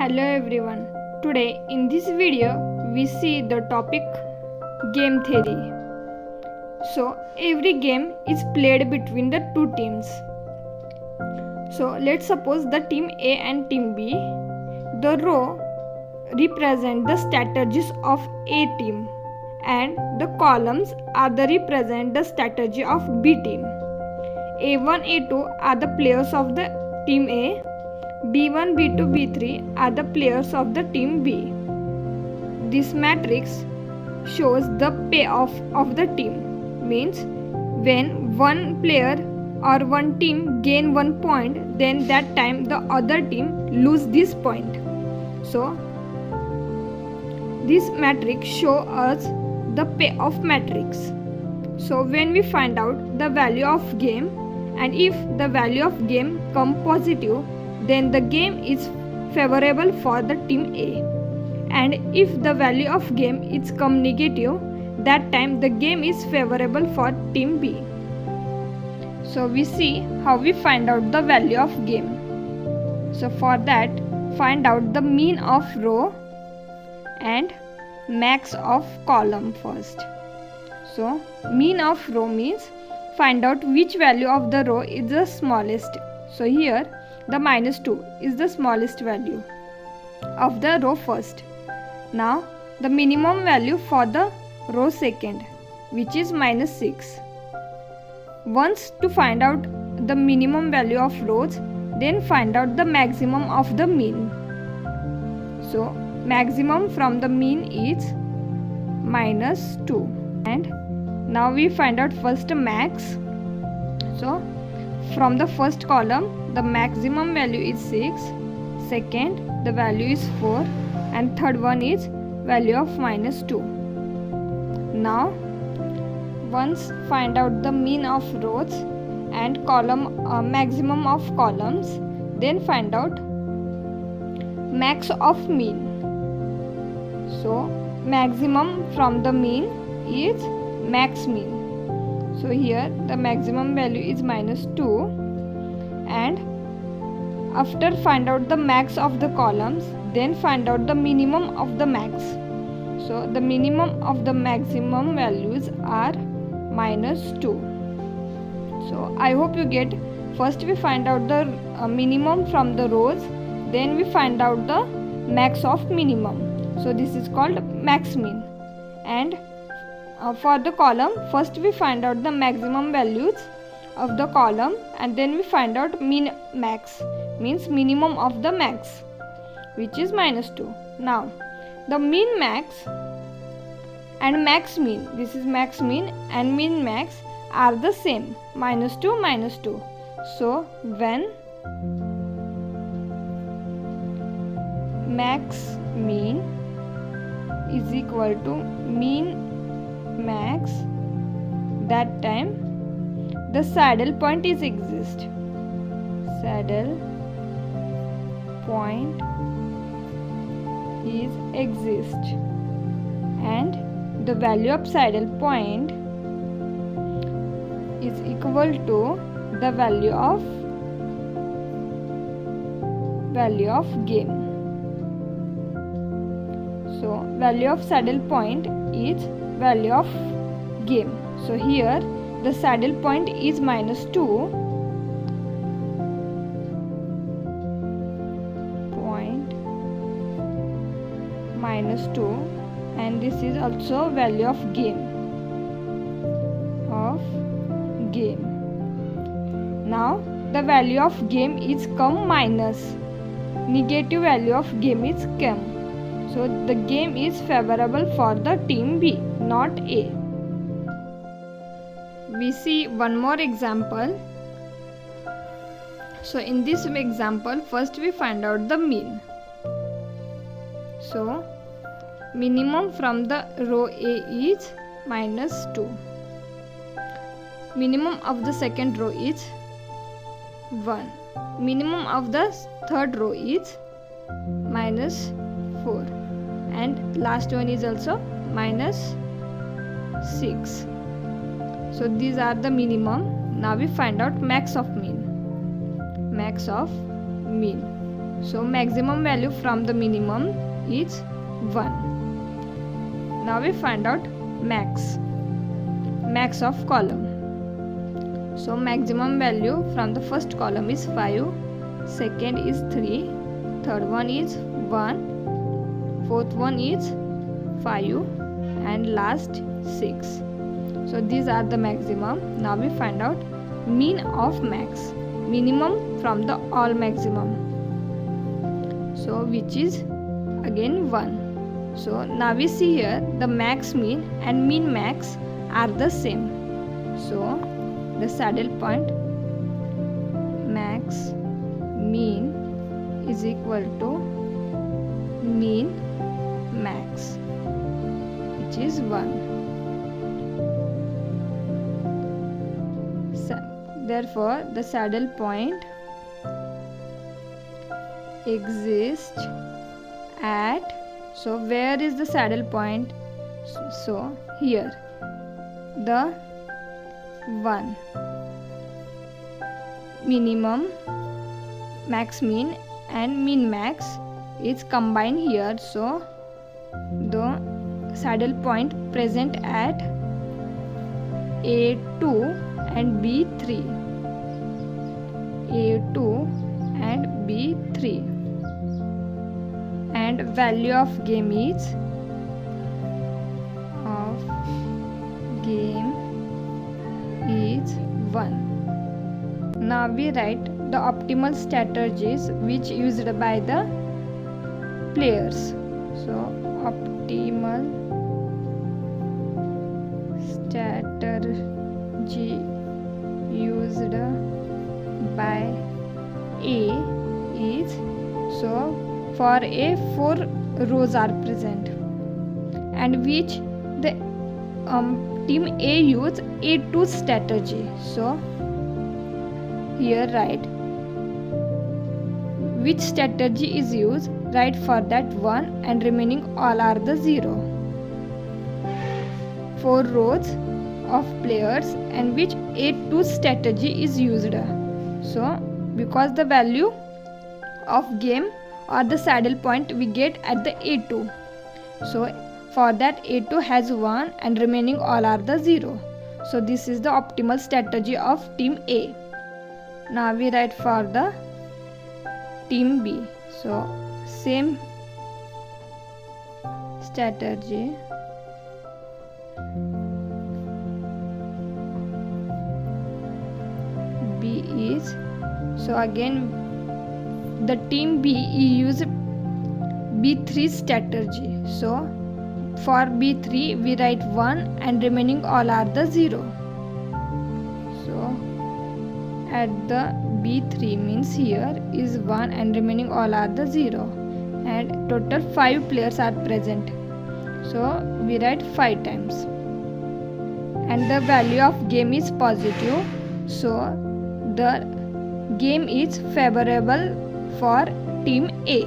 Hello everyone. Today in this video we see the topic game theory. So every game is played between the two teams. So let's suppose the team A and team B. The row represent the strategies of A team and the columns are the represent the strategy of B team. A1, A2 are the players of the team A. B1, B2, B3 are the players of the team B. This matrix shows the payoff of the team. Means when one player or one team gain 1 point, then that time the other team lose this point. So this matrix show us the payoff matrix. So when we find out the value of game, and if the value of game come positive, then the game is favorable for the team A, and if the value of game is come negative, that time the game is favorable for team B. So we see how we find out the value of game. So for that, find out the mean of row and max of column first. So mean of row means find out which value of the row is the smallest. So here the -2 is the smallest value of the row first. Now the minimum value for the row second, which is -6. Once to find out the minimum value of rows, then find out the maximum of the mean. So maximum from the mean is -2. And now we find out first max. So from the first column the maximum value is 6, second the value is 4, and third one is value of -2. Now once find out the mean of rows and column maximum of columns, then find out max of mean. So maximum from the mean is max mean. So here the maximum value is -2, and after find out the max of the columns, then find out the minimum of the max. So the minimum of the maximum values are -2. So I hope you get. First we find out the minimum from the rows, then we find out the max of minimum. So this is called max mean. And for the column, first we find out the maximum values of the column, and then we find out mean max, means minimum of the max, which is -2. Now the mean max and max mean, this is max mean and mean max are the same, -2 -2. So when max mean is equal to mean max, that time the saddle point is exist. Saddle point is exist, and the value of saddle point is equal to the value of game. So value of saddle point is value of game. So here the saddle point is -2, and this is also value of game. Now the value of game is come minus, negative value of game is come. So the game is favorable for the team B, not A. We see one more example. So in this example, first we find out the mean. So minimum from the row A is -2. Minimum of the second row is 1. Minimum of the third row is -4, and last one is also -6. So these are the minimum. Now we find out max of mean. So maximum value from the minimum is 1. Now we find out max of column. So maximum value from the first column is 5, second is 3, third one is 1, fourth one is 5, and last 6. So these are the maximum. Now we find out mean of max, minimum from the all maximum. So which is again 1. So now we see here the max mean and min max are the same. So the saddle point max mean is equal to mean max, which is 1. Therefore the saddle point exists at, so where is the saddle point? So here the 1. Minimum, max mean and min max is combined here, so the saddle point present at A2 and B3, A2 and B3, and value of game is 1. Now we write the optimal strategies which used by the players. So optimal strategy used by A is, so for A 4 rows are present, and which the team A use A2 strategy. So here write which strategy is used, write for that 1 and remaining all are the 0. 4 rows of players and which A2 strategy is used. So because the value of game or the saddle point we get at the A2, so for that A2 has 1 and remaining all are the 0. So this is the optimal strategy of team A. Now we write for the team B. So same strategy B is, so again the team B use B3 strategy. So for B3 we write 1 and remaining all are the 0. So at the B3 means here is 1 and remaining all are the 0, and total 5 players are present. So we write 5 times, and the value of game is positive, so the game is favorable for team A.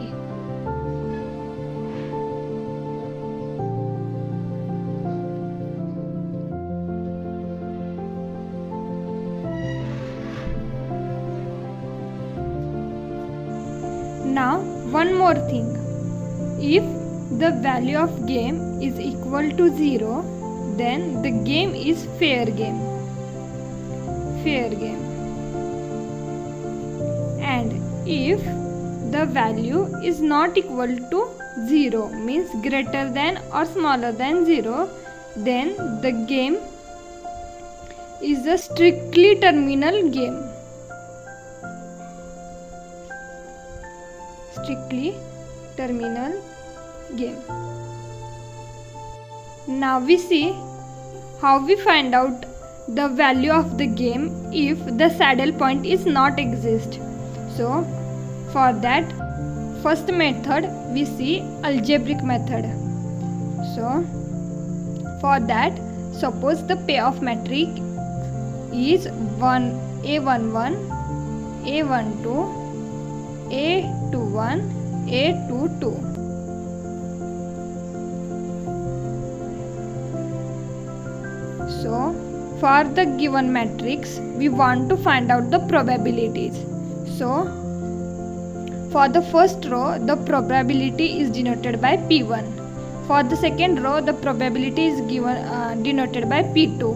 Now one more thing, if the value of game is equal to 0, then the game is fair game. And if the value is not equal to 0, means greater than or smaller than 0, then the game is a strictly terminal game. Now we see how we find out the value of the game if the saddle point is not exist. So for that, first method we see algebraic method. So for that, suppose the payoff matrix is A11, A12, A21, A22. So for the given matrix we want to find out the probabilities. So For the first row, the probability is denoted by P1. For the second row, the probability is denoted by P2.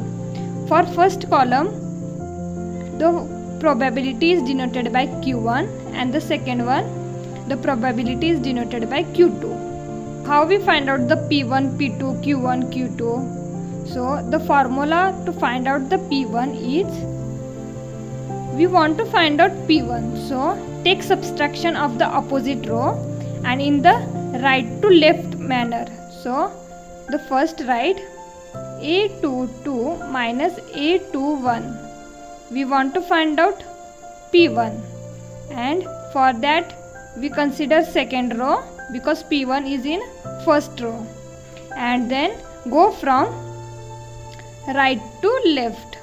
For first column, the probability is denoted by Q1, and the second one, the probability is denoted by Q2. How we find out the P1, P2, Q1, Q2? So the formula to find out the P1 is, we want to find out P1. So take subtraction of the opposite row and in the right to left manner. So the first write A22 minus A21. We want to find out P1, and for that we consider second row because P1 is in first row, and then go from right to left.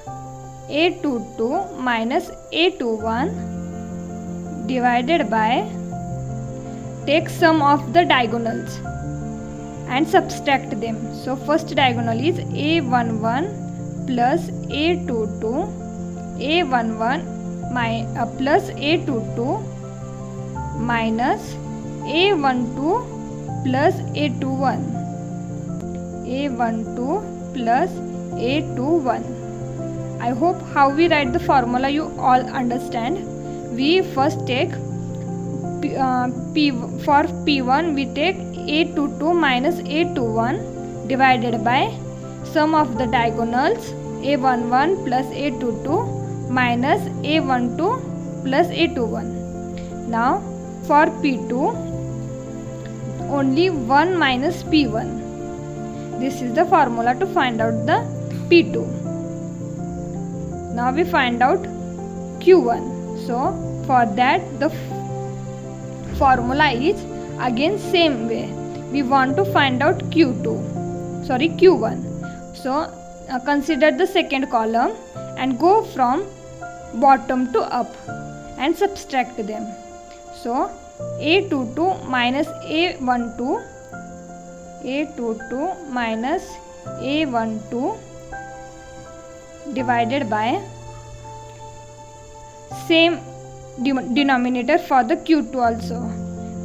A22 minus A21 divided by, take sum of the diagonals and subtract them. So first diagonal is A11 plus A22, A11 plus A22 minus A12 plus A21, A12 plus A21. I hope how we write the formula you all understand. We first take for P1 we take A22 minus A21 divided by sum of the diagonals A11 plus A22 minus A12 plus A21. Now for P2 only 1 minus P1. This is the formula to find out the P2. Now we find out Q1. So for that the formula is again same way. We want to find out Q1. So consider the second column and go from bottom to up and subtract them. So A22 minus A12, A22 minus A12 divided by same denominator for the Q2 also,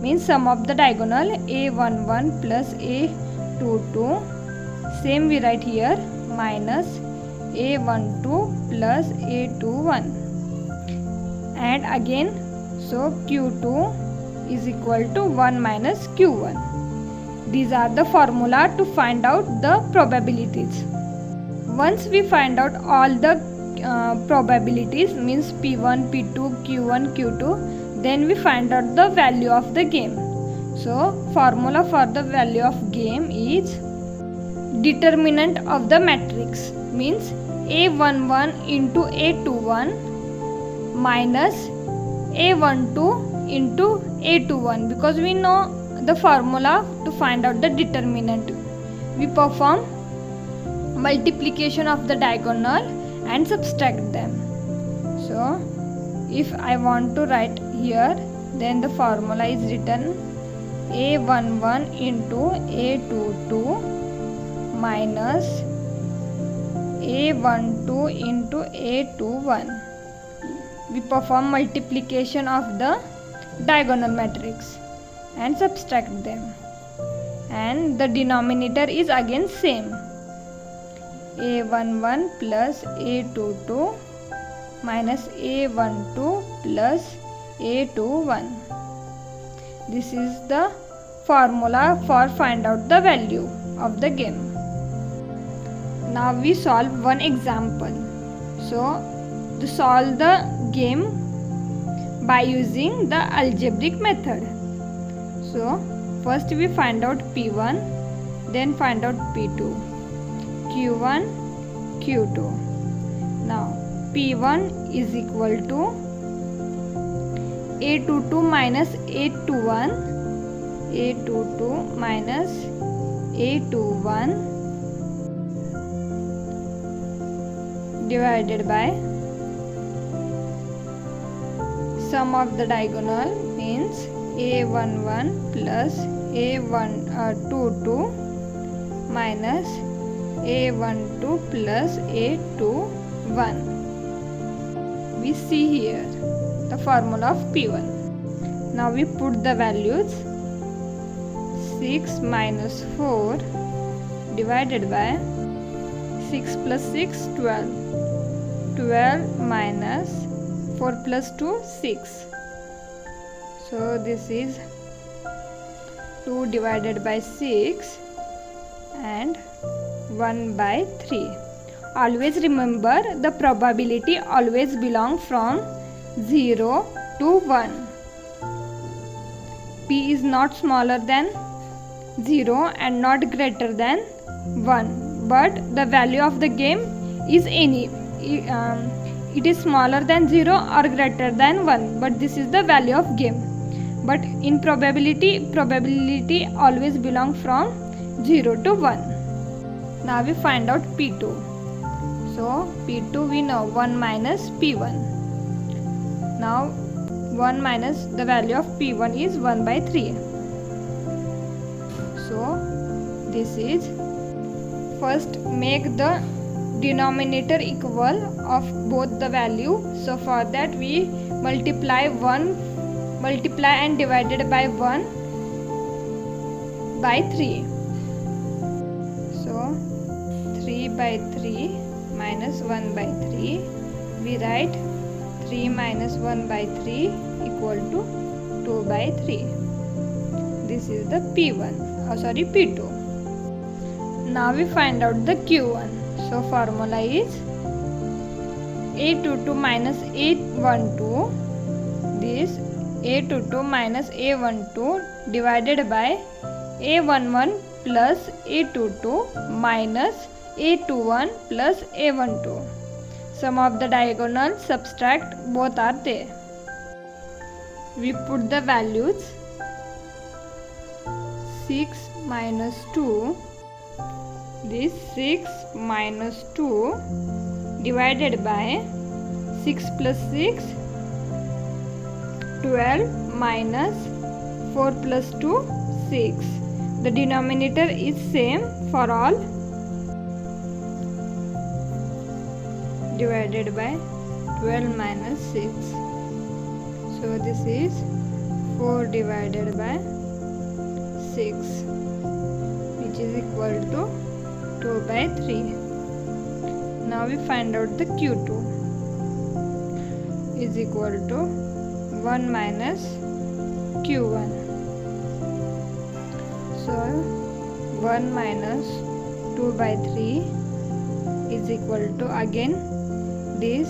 means sum of the diagonal A11 plus A22, same we write here, minus A12 plus A21, and again so Q2 is equal to 1 minus Q1. These are the formula to find out the probabilities. Once we find out all the probabilities, means P1, P2, Q1, Q2, then we find out the value of the game. So formula for the value of game is determinant of the matrix, means A11 into A21 minus A12 into A21, because we know the formula to find out the determinant. We perform multiplication of the diagonal and subtract them. So if I want to write here, then the formula is written A11 into A22 minus A12 into A21. We perform multiplication of the diagonal matrix and subtract them, and the denominator is again same, A11 plus A22 minus A12 plus A21. This is the formula for find out the value of the game. Now we solve one example. So to solve the game by using the algebraic method. So first we find out P1, then find out P2, Q1, Q2. Now P1 is equal to A22 minus A21, A22 minus A21 divided by sum of the diagonal, means A11 plus A22 minus A12 plus A21. We see here the formula of P1. Now we put the values. 6 minus 4 divided by 6 plus 6, 12. 12 minus 4 plus 2, 6. So this is 2 divided by 6 and 1 by 3. Always remember, the probability always belongs from 0 to 1. P is not smaller than 0 and not greater than 1, but the value of the game is any. It is smaller than 0 or greater than 1, but this is the value of game. But in probability always belongs from 0 to 1. Now we find out P2. So P2 we know 1 minus P1. Now 1 minus the value of P1 is 1 by 3. So this is, first make the denominator equal of both the value. So for that we multiply and divided by 1 by 3. So 3 by 3 minus 1 by 3, we write 3 minus 1 by 3 equal to 2 by 3. This is the P2. Now we find out the Q1. So formula is A22 minus A12. This A22 minus A12 divided by A11 plus A22 minus A21 plus A12. Sum of the diagonals, subtract, both are there. We put the values. 6 minus 2. This 6 minus 2 divided by 6 plus 6, 12 minus 4 plus 2, 6. The denominator is same for all, divided by 12 minus 6. So this is 4 divided by 6, which is equal to 2 by 3. Now we find out the Q2 is equal to 1 minus Q1. So 1 minus 2 by 3 is equal to, again this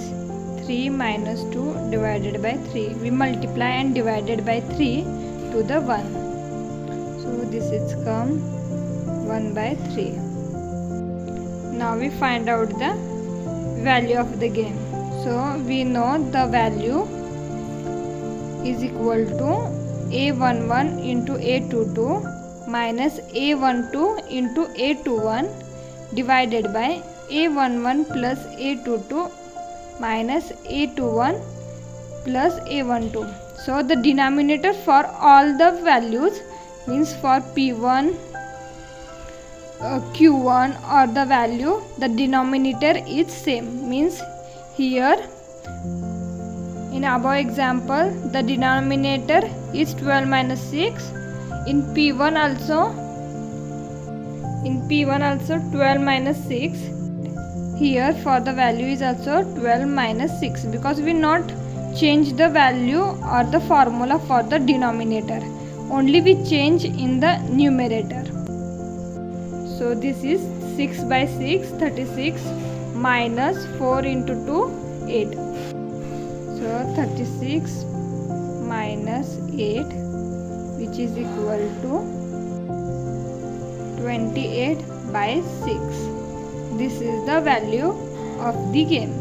3 minus 2 divided by 3. We multiply and divided by 3 to the 1. So this is come 1 by 3. Now we find out the value of the game. So we know the value is equal to A11 into A22 minus A12 into A21 divided by A11 plus A22 minus A21 plus A12. So the denominator for all the values, means for P1, Q1 or the value, the denominator is same. Means here in above example the denominator is 12 minus 6. In P1 also 12 minus 6. Here for the value is also 12 minus 6, because we not change the value or the formula for the denominator, only we change in the numerator. So this is 6 by 6, 36 minus 4 into 2, 8. So 36 minus 8, which is equal to 28 by 6. This is the value of the game.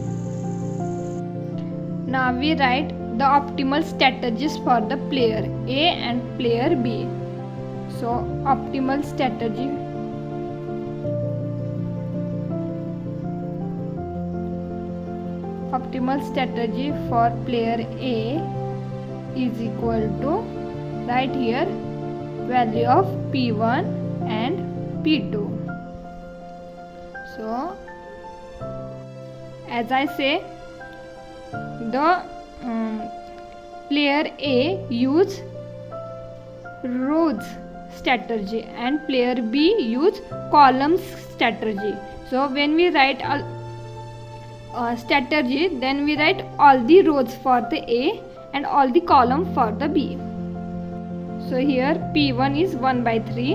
Now we write the optimal strategies for the player A and player B. So optimal strategy for player A is equal to, right here, value of P1 and P2. So as I say, the player A use rows strategy and player B use columns strategy. So when we write strategy, then we write all the rows for the A and all the column for the B. So here P1 is 1 by 3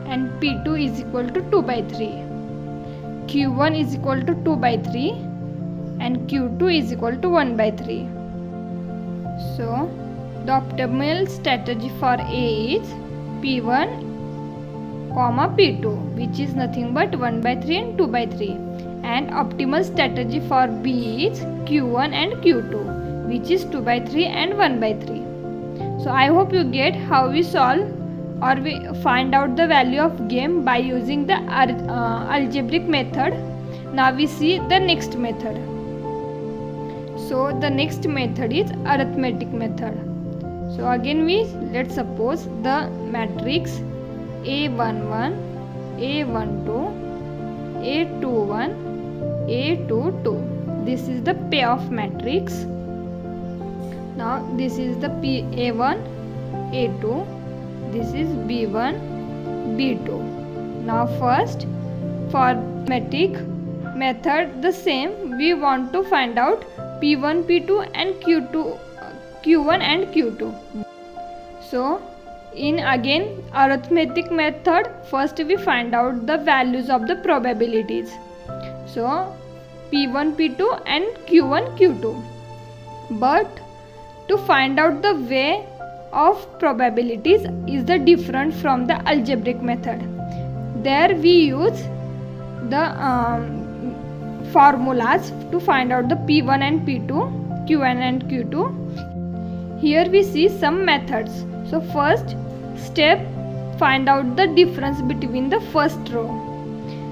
and P2 is equal to 2 by 3. Q1 is equal to 2 by 3 and Q2 is equal to 1 by 3. So the optimal strategy for A is P1 comma P2, which is nothing but 1 by 3 and 2 by 3, and optimal strategy for B is Q1 and Q2, which is 2 by 3 and 1 by 3. So I hope you get how we solve or we find out the value of game by using the algebraic method. Now we see the next method. So the next method is arithmetic method. So again let's suppose the matrix A11, A12, A21, A22. This is the payoff matrix. Now this is the A1, A2, this is B1, B2. Now first for arithmetic method the same, we want to find out P1, P2 and Q1 and Q2. So in again arithmetic method, first we find out the values of the probabilities. So P1, P2 and Q1, Q2. But to find out the way of probabilities is the different from the algebraic method. There we use the formulas to find out the P1 and P2, Q1 and Q2. Here we see some methods. So first step, find out the difference between the first row.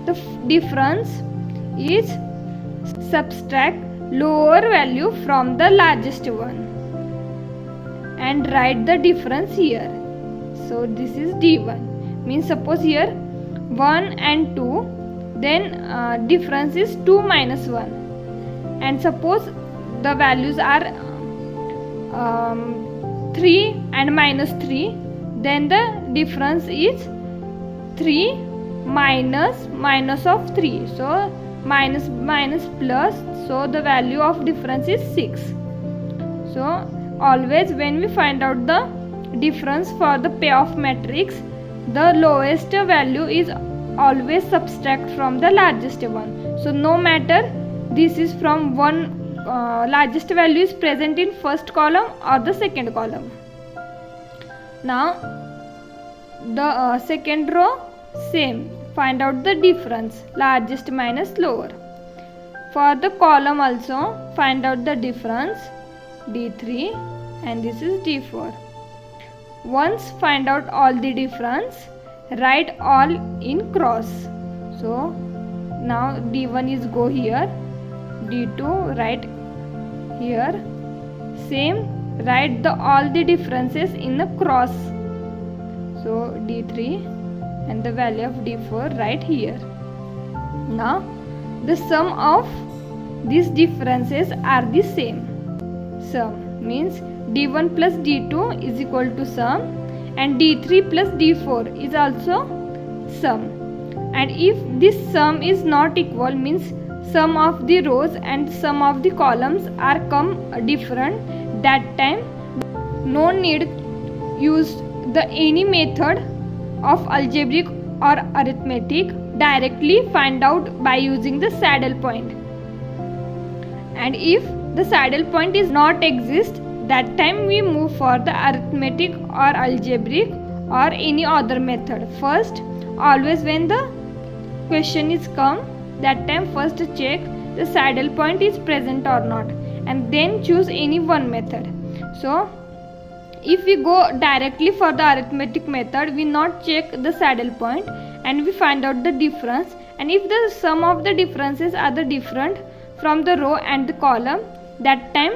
The difference is subtract lower value from the largest one and write the difference here. So this is D1, means suppose here 1 and 2, then difference is 2 minus 1, and suppose the values are 3 and minus 3, then the difference is 3 minus of 3, so minus plus, so the value of difference is 6. So always when we find out the difference for the payoff matrix, the lowest value is always subtract from the largest one. So no matter this is from one largest value is present in first column or the second column. Now the second row same, find out the difference, largest minus lower. For the column also find out the difference, D3 and this is D4. Once find out all the difference, write all in cross. So now D1 is go here, D2 write here, same write the all the differences in the cross. So D3 and the value of D4 right here. Now the sum of these differences are the same. Sum means D1 plus D2 is equal to sum, and D3 plus D4 is also sum. And if this sum is not equal, means sum of the rows and sum of the columns are come different, that time no need use the any method of algebraic or arithmetic, directly find out by using the saddle point. And if the saddle point is not exist, that time we move for the arithmetic or algebraic or any other method. First always when the question is come, that time first check the saddle point is present or not, and then choose any one method. So if we go directly for the arithmetic method, we not check the saddle point and we find out the difference, and if the sum of the differences are the different from the row and the column, that time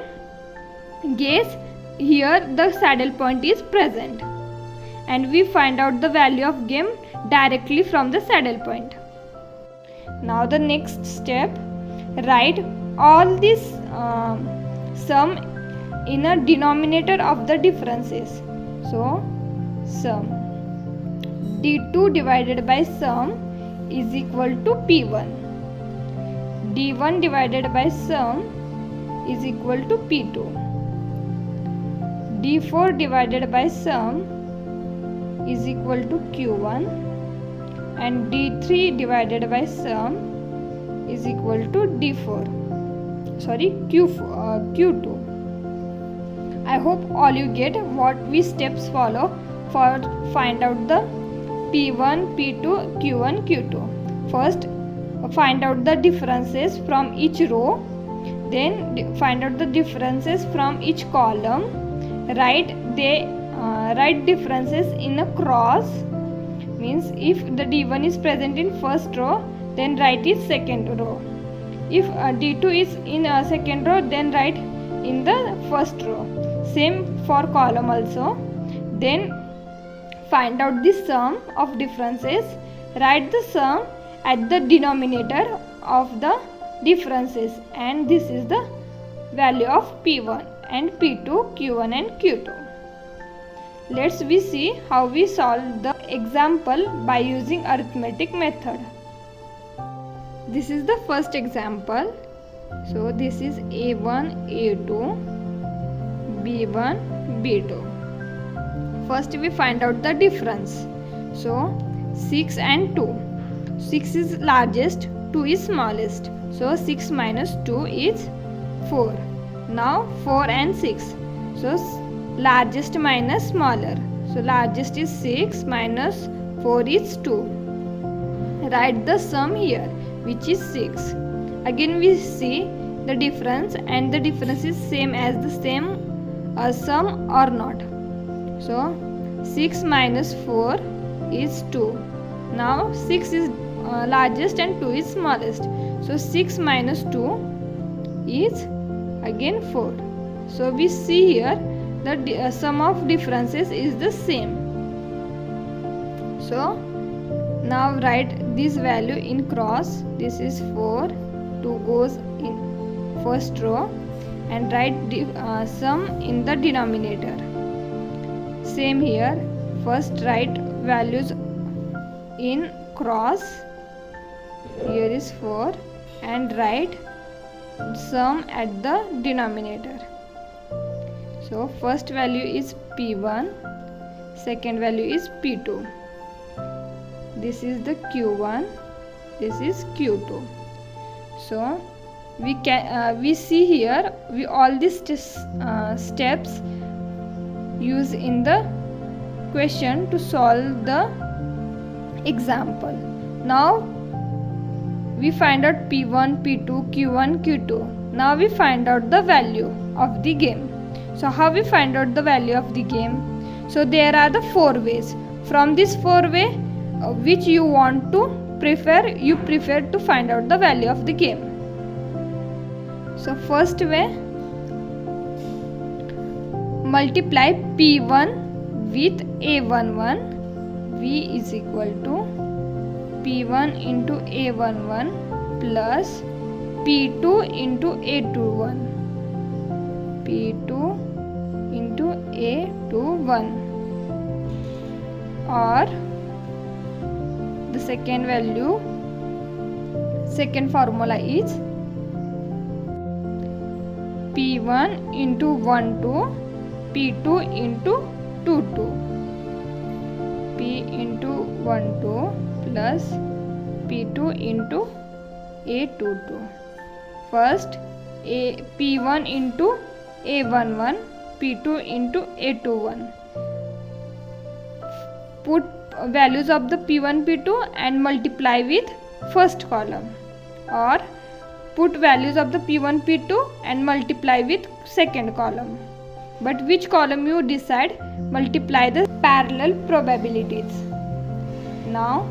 guess here the saddle point is present, and we find out the value of game directly from the saddle point. Now the next step, write all this sum in a denominator of the differences. So sum. D2 divided by sum is equal to P1. D1 divided by sum is equal to P2. D4 divided by sum is equal to Q1, and D3 divided by sum is equal to Q2. I hope all you get what we steps follow for find out the P1, P2, Q1, Q2. First, find out the differences from each row, then find out the differences from each column. Write differences in a cross, means if the D1 is present in first row, then write it second row. If D2 is in second row, then write in the first row. Same for column also. Then find out the sum of differences. Write the sum at the denominator of the differences, and this is the value of P1 and P2, Q1 and Q2. Let's see how we solve the example by using arithmetic method. This is the first example. So this is A1, A2, B1, B2. First we find out the difference. So 6 and 2. 6 is largest, 2 is smallest. So 6 minus 2 is 4. Now 4 and 6. So largest minus smaller. So largest is 6 minus 4 is 2. Write the sum here, which is 6. Again we see the difference, and the difference is same as the same sum or not. So 6 minus 4 is 2. Now 6 is largest and 2 is smallest. So 6 minus 2 is again 4. So we see here the sum of differences is the same. So now write this value in cross. This is 4, 2 goes in first row, and write sum in the denominator. Same here, first write values in cross. Here is 4, and write sum at the denominator. So first value is P1, second value is P2. This is the Q1, this is Q2. So we see here all these steps use in the question to solve the example. Now we find out P1, P2, Q1, Q2. Now we find out the value of the game. So how we find out the value of the game? So there are the 4 ways. From this 4 way, which you want to prefer, you prefer to find out the value of the game. So first way, multiply P1 with A11. V is equal to P1 into A11 plus P2 into A21. P2 into A21, or the second value, second formula is P1 into 1 2, P2 into 2 2. P into 1 2 plus P2 into A22. First P1 into A11, P2 into A21. Put values of the P1, P2 and multiply with first column, or put values of the P1, P2 and multiply with second column. But which column you decide, multiply the parallel probabilities. Now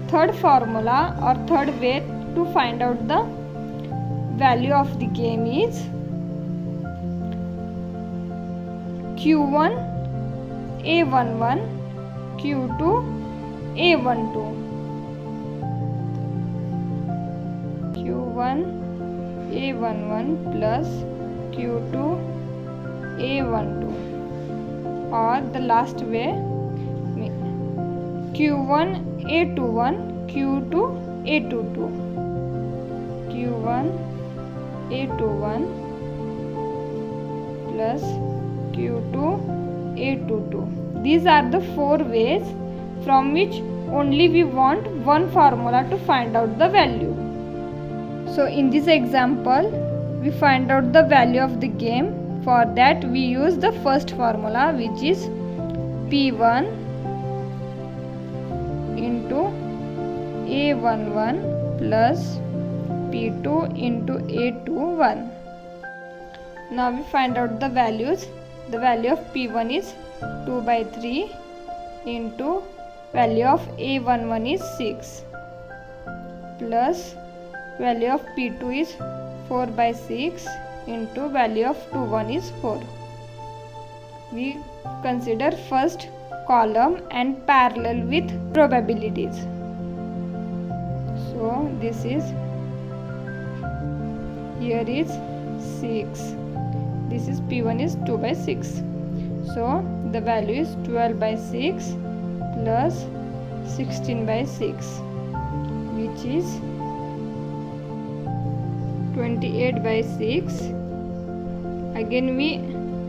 third formula or third way to find out the value of the game is Q1 A11, Q2 A12. Q1 A11 plus Q2 A12, or the last way, q1 a21 q2 a22 q1 a21 plus q2 a22. These are the 4 ways from which only we want one formula to find out the value. So in this example we find out the value of the game. For that we use the first formula, which is P1 into A11 plus P2 into A21. Now we find out the values. The value of P1 is 2 by 3 into value of A11 is 6 plus value of P2 is 4 by 6 into value of 21 is 4. We consider first column and parallel with probabilities. So this is, here is 6, this is P1 is 2 by 6. So the value is 12 by 6 plus 16 by 6, which is 28 by 6. Again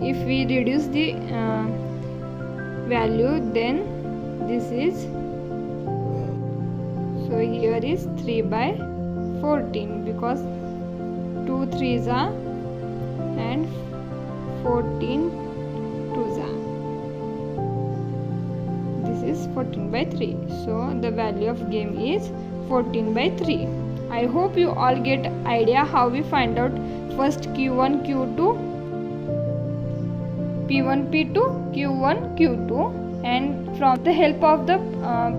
if we reduce the value, then this is, so here is 3 by 14 because 2 3s are and 14 2s are. This is 14 by 3. So the value of game is 14 by 3. I hope you all get idea how we find out first Q1 Q2, P1 P2, Q1 Q2, and from the help of the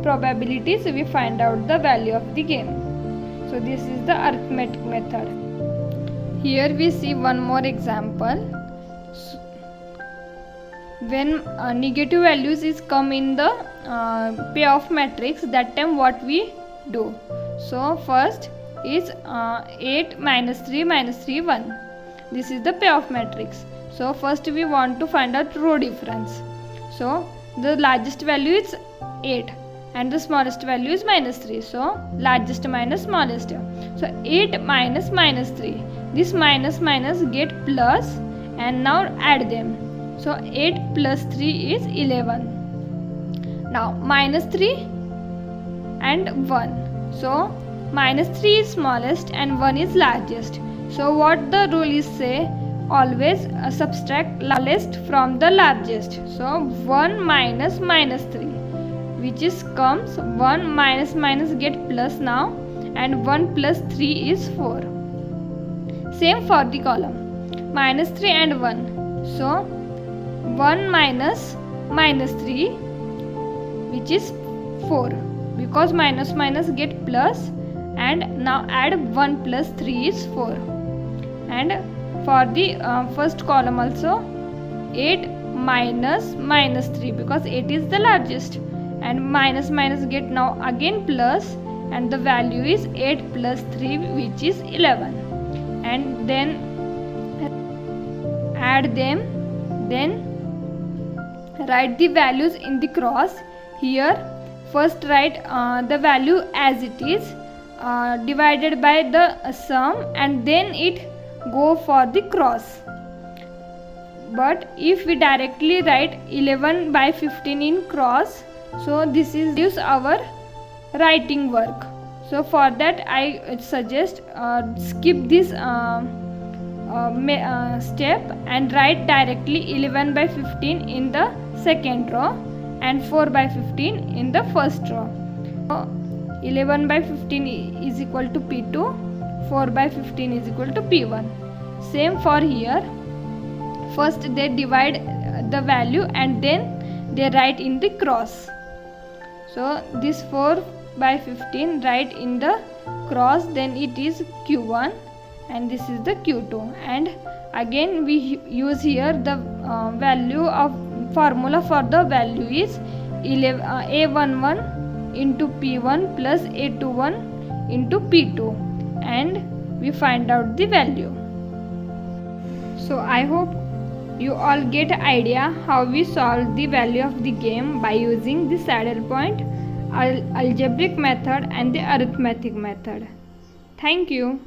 probabilities we find out the value of the game. So this is the arithmetic method. Here we see one more example. When negative values is come in the payoff matrix, that time what we do? So first is 8 minus 3 minus 3 1. This is the payoff matrix. So first we want to find out row difference. So the largest value is 8 and the smallest value is minus 3. So largest minus smallest. So 8 minus minus 3. This minus minus get plus and now add them. So 8 plus 3 is 11. Now minus 3 and 1. So minus 3 is smallest and 1 is largest. So what the rule is say, always subtract smallest from the largest. So 1 minus minus 3, which is comes 1 minus minus get plus now, and 1 plus 3 is 4. Same for the column, minus 3 and 1. So 1 minus minus 3, which is 4, because minus minus get plus, and now add 1 plus 3 is 4. And for the first column also 8 minus minus 3, because 8 is the largest, and minus minus get now again plus, and the value is 8 plus 3, which is 11. And then add them, then write the values in the cross. Here first write the value as it is divided by the sum, and then it go for the cross. But if we directly write 11 by 15 in cross, so this is our writing work. So for that I suggest skip this step and write directly 11 by 15 in the second row and 4 by 15 in the first row. So 11 by 15 is equal to P2, 4 by 15 is equal to P1. Same for here. First they divide the value and then they write in the cross. So this 4 by 15 write in the cross, then it is Q1 and this is the Q2. And again we use here the value of formula for the value is A11 into P1 plus A21 into P2, and we find out the value. So I hope you all get idea how we solve the value of the game by using the saddle point. algebraic method and the arithmetic method. Thank you.